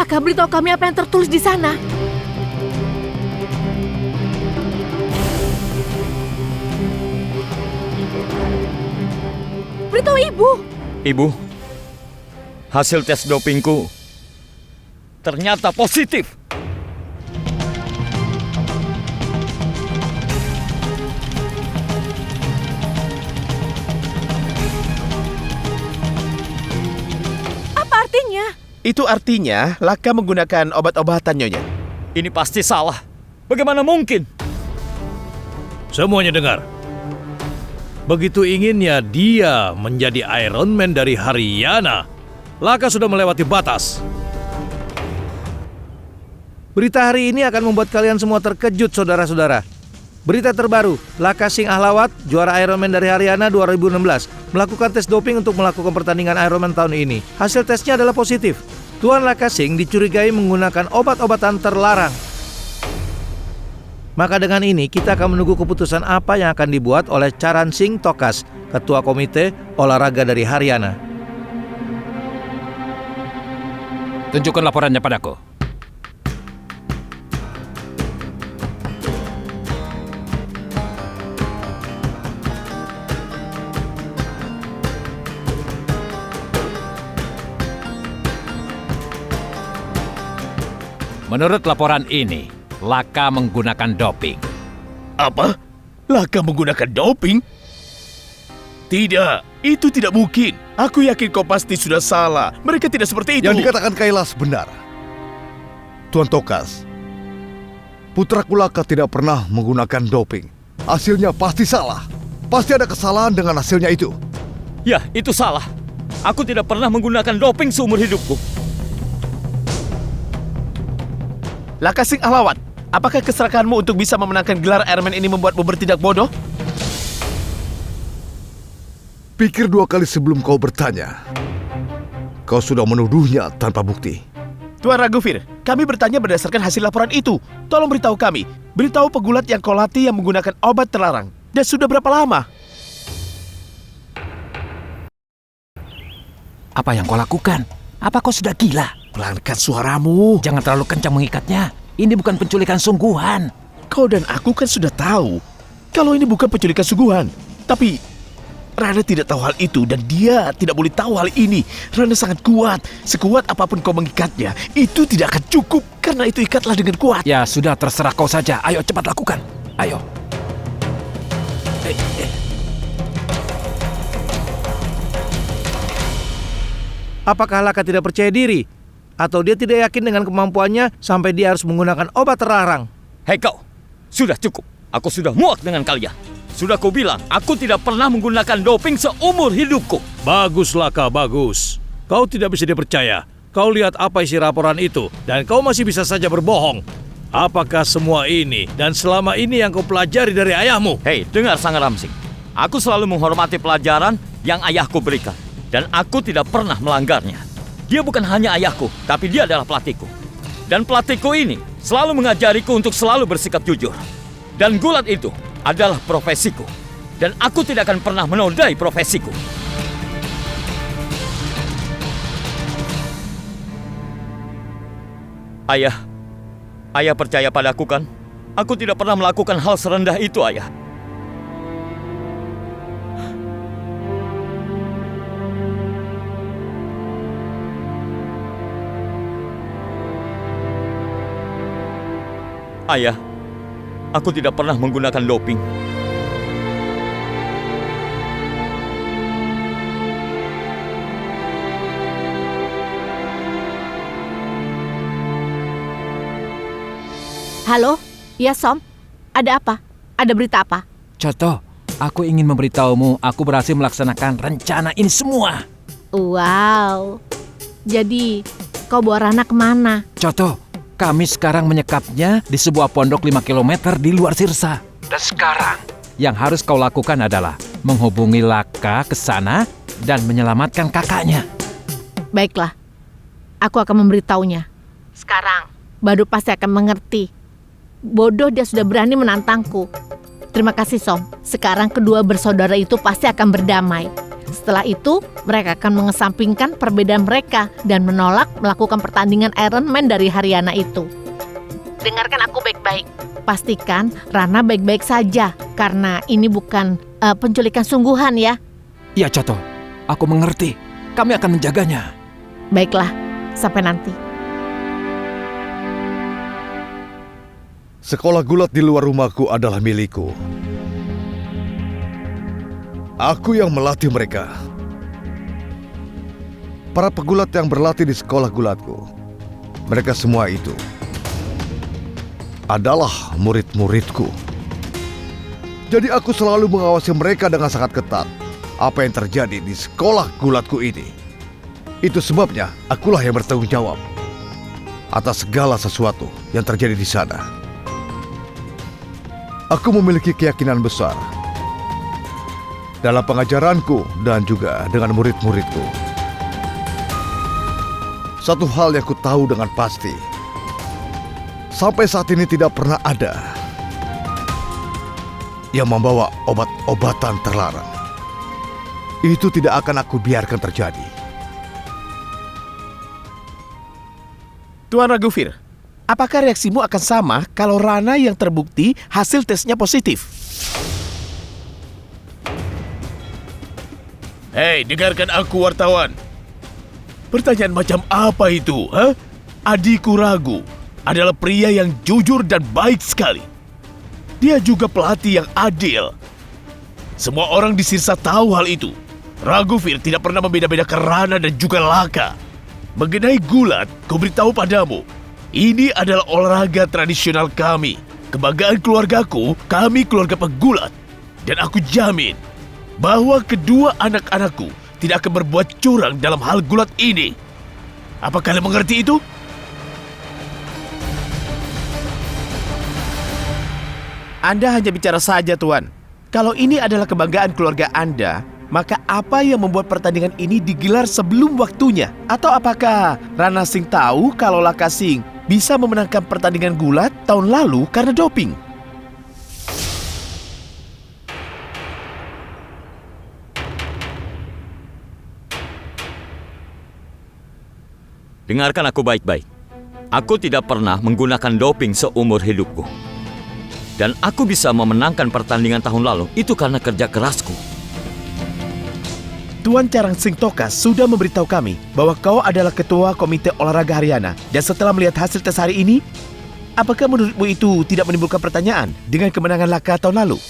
Laka, beritahu kami apa yang tertulis di sana. Beritahu Ibu. Ibu, hasil tes dopingku ternyata positif. Apa artinya? Itu artinya Laka menggunakan obat-obatan, Nyonya. Ini pasti salah. Bagaimana mungkin? Semuanya dengar. Begitu inginnya dia menjadi Iron Man dari Haryana, Laka sudah melewati batas. Berita hari ini akan membuat kalian semua terkejut, saudara-saudara. Berita terbaru, Laka Singh Ahlawat, juara Iron Man dari Haryana 2016, melakukan tes doping untuk melakukan pertandingan Iron Man tahun ini. Hasil tesnya adalah positif. Tuan Laka Singh dicurigai menggunakan obat-obatan terlarang. Maka dengan ini kita akan menunggu keputusan apa yang akan dibuat oleh Charan Singh Tokas, Ketua Komite Olahraga dari Haryana. Tunjukkan laporannya padaku. Menurut laporan ini, Laka menggunakan doping. Apa? Laka menggunakan doping? Tidak, itu tidak mungkin. Aku yakin kau pasti sudah salah. Mereka tidak seperti itu. Yang dikatakan Kailas benar. Tuan Tokas, putraku Laka tidak pernah menggunakan doping. Hasilnya pasti salah. Pasti ada kesalahan dengan hasilnya itu. Ya, itu salah. Aku tidak pernah menggunakan doping seumur hidupku. Laka Singh Ahlawat, apakah keserakahanmu untuk bisa memenangkan gelar Iron Man ini membuatmu bertindak bodoh? Pikir dua kali sebelum kau bertanya. Kau sudah menuduhnya tanpa bukti. Tuan Raghuvir, kami bertanya berdasarkan hasil laporan itu. Tolong beritahu kami. Beritahu pegulat yang kau latih yang menggunakan obat terlarang. Dan sudah berapa lama? Apa yang kau lakukan? Apa kau sudah gila? Pelankan suaramu. Jangan terlalu kencang mengikatnya. Ini bukan penculikan sungguhan. Kau dan aku kan sudah tahu kalau ini bukan penculikan sungguhan. Tapi Rana tidak tahu hal itu dan dia tidak boleh tahu hal ini. Rana sangat kuat. Sekuat apapun kau mengikatnya, itu tidak akan cukup. Karena itu ikatlah dengan kuat. Ya sudah, terserah kau saja. Ayo cepat lakukan. Ayo. Apakah Laka tidak percaya diri? Atau dia tidak yakin dengan kemampuannya sampai dia harus menggunakan obat terlarang? Hei kau, sudah cukup. Aku sudah muak dengan kalian. Sudah kau bilang, aku tidak pernah menggunakan doping seumur hidupku. Bagus Laka, bagus. Kau tidak bisa dipercaya. Kau lihat apa isi laporan itu dan kau masih bisa saja berbohong. Apakah semua ini dan selama ini yang kau pelajari dari ayahmu? Hei, dengar Sang Ramsing. Aku selalu menghormati pelajaran yang ayahku berikan. Dan aku tidak pernah melanggarnya. Dia bukan hanya ayahku, tapi dia adalah pelatihku. Dan pelatihku ini selalu mengajariku untuk selalu bersikap jujur. Dan gulat itu adalah profesiku. Dan aku tidak akan pernah menodai profesiku. Ayah percaya padaku kan? Aku tidak pernah melakukan hal serendah itu, Ayah. Ayah, aku tidak pernah menggunakan doping. Halo? Ya, Som? Ada apa? Ada berita apa? Choto, aku ingin memberitahumu aku berhasil melaksanakan rencana ini semua. Wow. Jadi, kau bawa Rana kemana? Choto, kami sekarang menyekapnya di sebuah pondok 5 km di luar Sirsa. Dan sekarang, yang harus kau lakukan adalah menghubungi Laka ke sana dan menyelamatkan kakaknya. Baiklah, aku akan memberitahunya. Sekarang, Badut pasti akan mengerti. Bodoh dia sudah berani menantangku. Terima kasih, Som. Sekarang kedua bersaudara itu pasti akan berdamai. Setelah itu, mereka akan mengesampingkan perbedaan mereka dan menolak melakukan pertandingan Iron Man dari Haryana itu. Dengarkan aku baik-baik. Pastikan Rana baik-baik saja, karena ini bukan penculikan sungguhan ya. Iya, Choto. Aku mengerti. Kami akan menjaganya. Baiklah, sampai nanti. Sekolah gulat di luar rumahku adalah milikku. Aku yang melatih mereka. Para pegulat yang berlatih di sekolah gulatku, mereka semua itu adalah murid-muridku. Jadi aku selalu mengawasi mereka dengan sangat ketat. Apa yang terjadi di sekolah gulatku ini, itu sebabnya akulah yang bertanggung jawab atas segala sesuatu yang terjadi di sana. Aku memiliki keyakinan besar dalam pengajaranku dan juga dengan murid-muridku. Satu hal yang ku tahu dengan pasti, sampai saat ini tidak pernah ada yang membawa obat-obatan terlarang. Itu tidak akan aku biarkan terjadi. Tuan Raghuveer, apakah reaksimu akan sama kalau Rana yang terbukti hasil tesnya positif? Hei, dengarkan aku wartawan. Pertanyaan macam apa itu, ha? Adikku Raghu adalah pria yang jujur dan baik sekali. Dia juga pelatih yang adil. Semua orang di Sirsa tahu hal itu. Raghuveer tidak pernah membeda-bedakan Rana dan juga Laka. Mengenai gulat, ku beritahu padamu, ini adalah olahraga tradisional kami. Kebanggaan keluargaku, kami keluarga pegulat. Dan aku jamin bahwa kedua anak-anakku tidak akan berbuat curang dalam hal gulat ini. Apa kalian mengerti itu? Anda hanya bicara saja, Tuan. Kalau ini adalah kebanggaan keluarga Anda, maka apa yang membuat pertandingan ini digelar sebelum waktunya? Atau apakah Rana Singh tahu kalau Laka Singh bisa memenangkan pertandingan gulat tahun lalu karena doping? Dengarkan aku baik-baik. Aku tidak pernah menggunakan doping seumur hidupku. Dan aku bisa memenangkan pertandingan tahun lalu, itu karena kerja kerasku. Tuan Charang Singh Tokas sudah memberitahu kami bahwa kau adalah ketua komite olahraga Haryana. Dan setelah melihat hasil tes hari ini, apakah menurutmu itu tidak menimbulkan pertanyaan dengan kemenangan Laka tahun lalu?